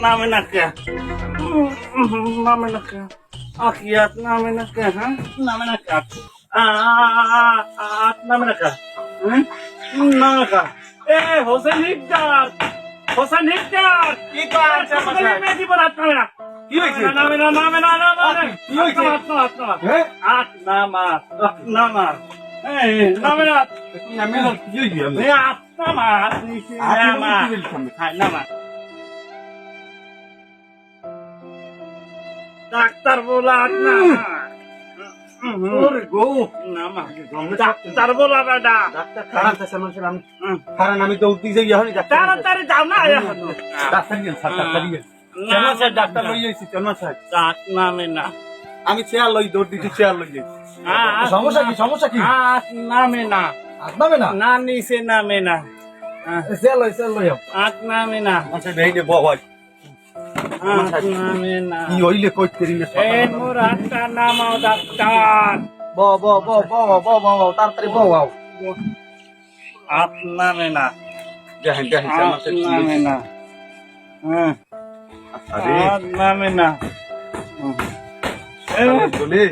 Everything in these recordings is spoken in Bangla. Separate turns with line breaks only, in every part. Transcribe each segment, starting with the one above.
নামে না কে নামে না কে আখিয়াত নামে না কে হ্যাঁ নামে না কে নামে না কে নামে কা এ হোসেন হিকদার কি কাজ আছে মেদি বরাত নামে না কি হইছে নামে না কি হইছে আট নামা নামে না কি হইছে এ আট নামা নামা ডাক্তার বলা না ওরে গো নামা ডাক্তার বলা বেটা ডাক্তার খারাপ আছে মানুষের আমি কারণ আমি তো উঠতে যাই এখন তাড়াতাড়ি যাও না এখন ডাক্তার গেল তাড়াতাড়ি গেল কেন স্যার ডাক্তার লই যাইছি কেন স্যার ডাক নামে না আমি চেয়ার লই দৌড় দিতে চেয়ার লই যাইছি সমস্যা কি নামে না না নিচে নামে না চেয়ার লই আট নামে না আচ্ছা বেইনে বয় কি হইলে কইতেরি না এ মোর আটটা নামাও ডাক্তার তাড়াতাড়ি বাও আট নামে না দেখেন নামে না হ্যাঁ আরে নামে না বলে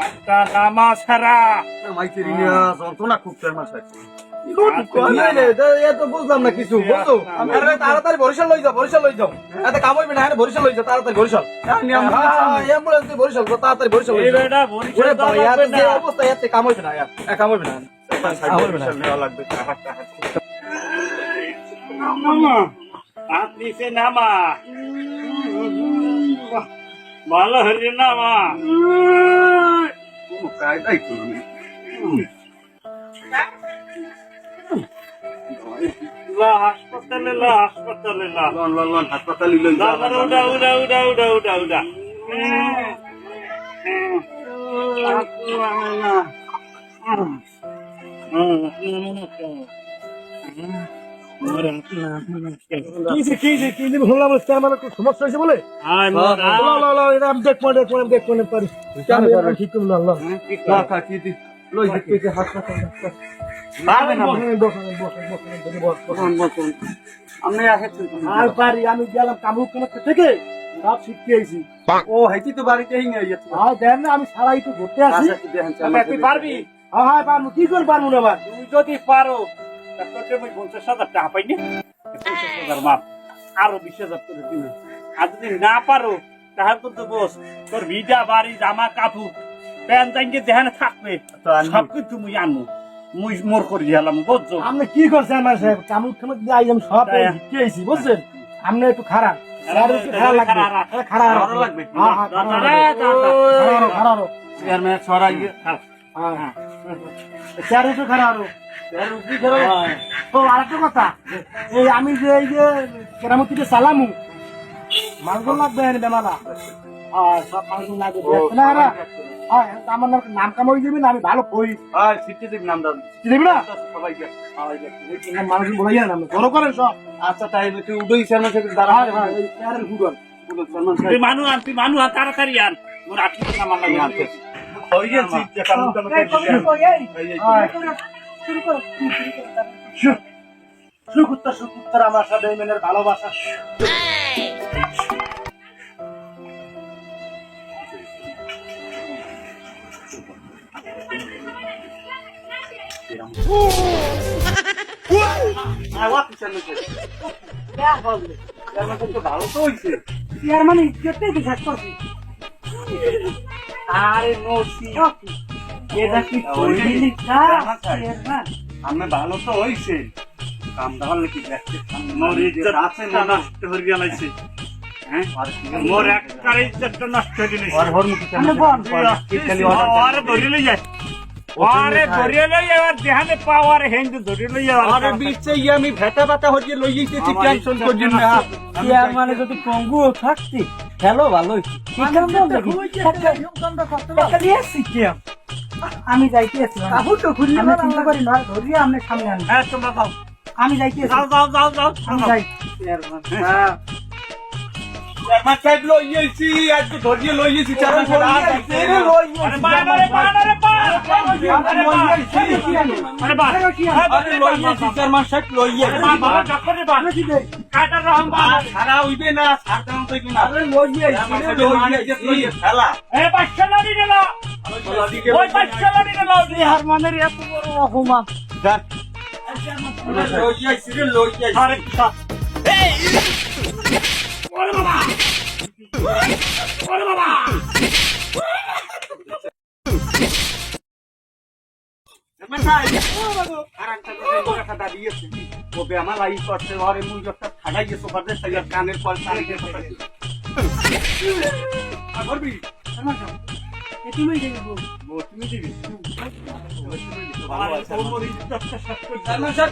আটটা নামা ছাড়া নামাইতেরি না যন্ত্রণা খুব ফেমাস আছে বুঝলাম না কিছু বুঝছো তাড়াতাড়ি বরিশাল লই যাও এত কাম হইবে না বরিশাল লই যাও তাড়াতাড়ি বরিশাল অ্যাম্বুলেন্স দিয়ে বরিশাল তাড়াতাড়ি বরিশাল অবস্থা এত কাম হইবে না কাম হইবে না নামা ভালো হরে নামা কায়দাই করবি হাসপাতালে উড়া সমস্যা হয়েছে বলে পারি ঠিক আমি গেলাম কামরূপ থেকে সব শিখতে আইছি ও হাইতি তো বাড়িতে দেন না আমি সারা একটু ঘুরতে আসি তুই পারবি হ্যাঁ পারবো কি করে পারবো না ভাই তুমি যদি পারো 50,000 টাকা পাইনি 50,000 মাপ আরো 20,000 করে দিন আর যদি না পারো তাহলে তো বস তোর ভিজা বাড়ি জামা কাপড় প্যান্ট টাইনকে দেখানে থাকবে সব কিছু তুমি আনবো মুই মোর করে দিলাম বুঝছো আপনি কি করছেন আমার সাহেব কামুক খামুক দিয়ে আইলাম সব কি আইছি বুঝছেন আপনি একটু খারাপ খারাপ লাগবে চেয়ারম্যান সরাই চেয়ার একটু খারাপ আরেকটা কথা এই আমি যে এই যে কেরামতিতে চালামু মালগুলো লাগবে বেমালা সব মালগুলো লাগবে আমার নাম কামাই দিবি না আমি ভালো কই নাম দিবি না মানুষ বলাই না বড় করেন সব আচ্ছা তাই উদয় শর্মা মানুষ তাড়াতাড়ি আন মোর আঠি নাম আনতে সুকুত্তর আমার সাথে মেনের ভালোবাসা ভালো তো হয়েছে মানে বিশ্বাস করছি আরে আমি ভালো তো হয়েছে কামটা হলে কি আছে না নষ্ট হয়ে গেছে মোর একটা ইজ্জতটা নষ্ট হয়ে গেছে ধরে লই যায় আরে ধরে লই আর দেহানে পাওয়ার হেন্ড ধরে লই আরে বিচে আমি ভেটা বাটা হইয়ে লই যাইতেছি টেনশন করছিস না ইয়ার মানে যদি কঙ্গু থাকতি হ্যালো ভালো আমি যাইতেছি কাপড় তো খুলি আমি চিন্তা করি না ধরিয়ে আপনি সামনে আনি হ্যাঁ তোমরা যাও আমি যাইতেছি যাও আমি যাই চেয়ারম্যান সাহেব লইয়েছি আজ তো ধরিয়ে লইয়েছি চেয়ারম্যান সাহেব আরে বাস আরে লইয়ে চেয়ারম্যান সাহেব লইয়ে বাবা ডাক্তারে বাস কাটার রহম সারা হইবে না সারতাম তো কি না আরে লইয়ে লইয়ে খেলা এ পাঁচশালা দিলে না ওই পাঁচশালা দিলে না বিহার মানের এত বড় অপমান দেখ লইয়ে সিরে লইয়ে আরে এই ওরে বাবা ওরে বাবা কানের পর তুমি দিবি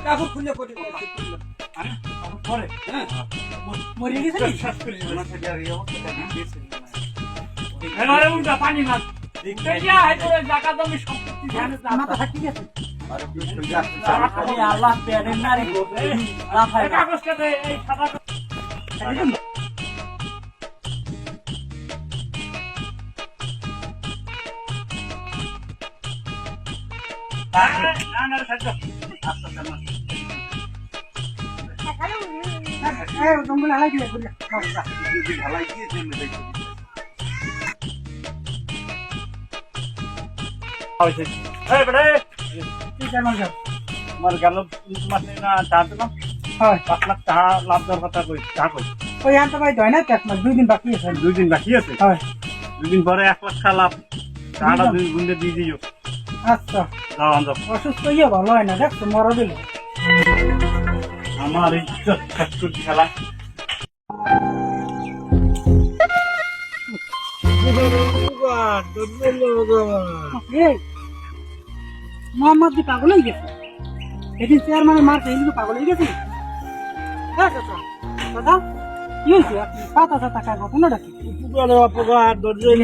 কাপড় খুলে করে মরে গেছে পানি মাছ আল্লাহ পেড়ে নারী কাগজটাতে এই সাদা আমার গেল মাসে না চা দিলাম 5 লাখ টাকা লাভ দেওয়ার কথা কই চা কই ওই আনতে ভাই হয় না 2 দিন বাকি আছে 2 দিন বাকি আছে 2 দিন পরে 1 লাখ টাকা লাভ টাকাটা 2 গুণে দিয়ে দিও আচ্ছা যাও আনজো অসুস্থ হইয়া ভালো হয় না দেখ মরা দিল আমার ইজ্জত ছাত্র খেলা মোহাম্মদ দি পাগল হয়ে গেছে এদিন চেয়ারম্যানের মারতে এদিকে পাগল হয়ে গেছে দাদা কি হয়েছে পাতা চাতা খায় কখনো ডাকি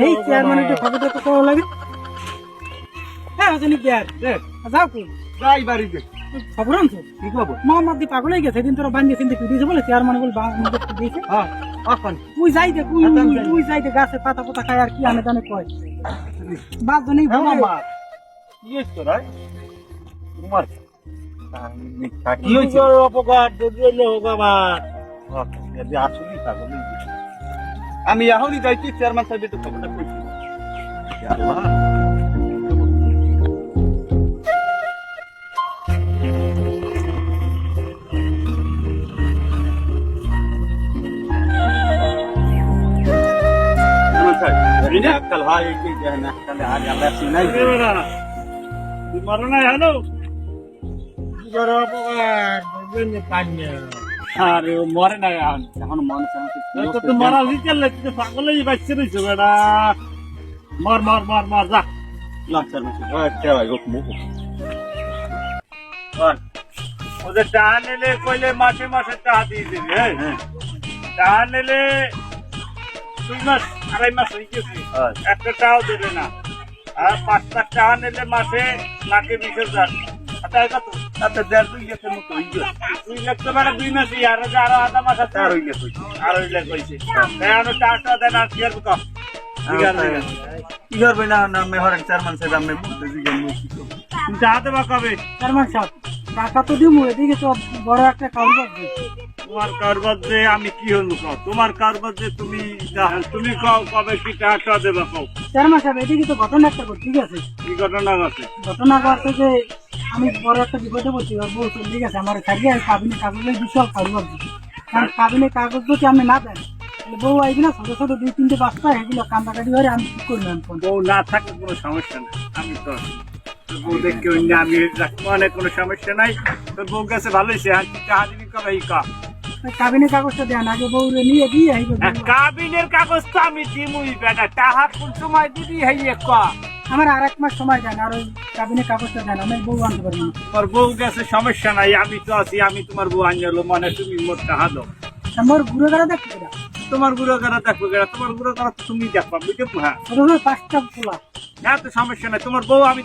এই চেয়ারম্যানের খবরটা তো করা লাগে হ্যাঁ জানি যাও কি যাই বাড়িতে খবর আনছো কি খবর মোহাম্মদ দি পাগল হয়ে গেছে এদিন তোরা বান্ধিয়ে চিন্তা দিয়েছে বলে চেয়ারম্যান বলে দিয়েছে তুই যাইতে তুই যাইতে গাছে পাতা পাতা খায় আর কি আনে জানে কয় বাদ নেই কি হয়েছে তোরা তোমার কি হয়েছে অপঘাত আমি এখনই যাইছি চেয়ারম্যান সাহেবের তো খবরটা কইছি कल हाँ एक ही जो है ना कल आज अल्लाह सुनाई मरना है ना अरे मरे ना यार এখন মন শান্তি তো মারা লিখল তুই পাগলই বাচ্চা রইছ বেটা মার মার মার মার যা লাচার মাছ কে ভাই গো মুখ আর ওদের টানেলে কইলে মাসে মাসে টাকা দিয়ে দিবি হ্যাঁ টানেলে 2 মাস 2.5 মাস হয়ে গেছে একটা টাকাও দেবে না আর 5 লাখ টাকা নিলে মাসে লাখে 20,000 আচ্ছা এটা তো আচ্ছা 1.5 লাখের মতো হয়ে গেছে 2 লাখ তো মানে 2 মাসই আর আধা মাস আছে আর হইলে কইছে আর হইলে কইছে এখন টাকা দেন আর কি করব কি করবে না না মেহর চেয়ারম্যান সাহেব আমি বলতে দিই তুমি চাতে বা কবে চেয়ারম্যান সাহেব টাকা তো দিমু এদিকে তো বড় একটা কারবার তোমার কারবার যে আমি কি হলো কও তোমার কারবার যে তুমি কও কবে কি টাকা দেবা কও চেয়ারম্যান সাহেব এদিকে তো ঘটনা একটা ঠিক আছে কি ঘটনা ঘটে ঘটনা ঘটে যে আমি বড় একটা বিপদে পড়ছি আর বউ চলে গেছে আমার সারিয়ে কাবিনে কাগজে বিশাল কারবার কারণ কাবিনে কাগজ যদি আমি না দেন তাহলে বউ আইবি না ছোট ছোট 2-3টে বাচ্চা এগুলো কান্দাকাটি করে আমি কি করলাম বউ না থাকলে কোনো সমস্যা নেই আমি তো বউ দেখে আমি অনেক কোনো সমস্যা নাই তোর বউ গেছে ভালো হয়েছে আর কি টাকা দিবি কবে এই কা কাবিনের কাগজটা দেন আগে বউরে নিয়ে দিয়ে কাবিনের কাগজ তো আমি দিমুই বেটা টাকা কোন সময় দিবি হাইয়ে কা আমার আর 1 মাস সময় দেন আর ওই কাবিনের কাগজটা দেন আমি বউ আনতে পারবো তোর বউ গেছে সমস্যা নাই আমি তো আছি আমি তোমার বউ আনলো মানে তুমি মোর টাকা দাও আমার গুড়ো গাড়া দেখতে তোমার গুড়ো গাড়া দেখবো তোমার গুড়ো গাড়া তুমি দেখবা বুঝতে হ্যাঁ 5টা পোলা না তো সমস্যা নাই তোমার বউ আমি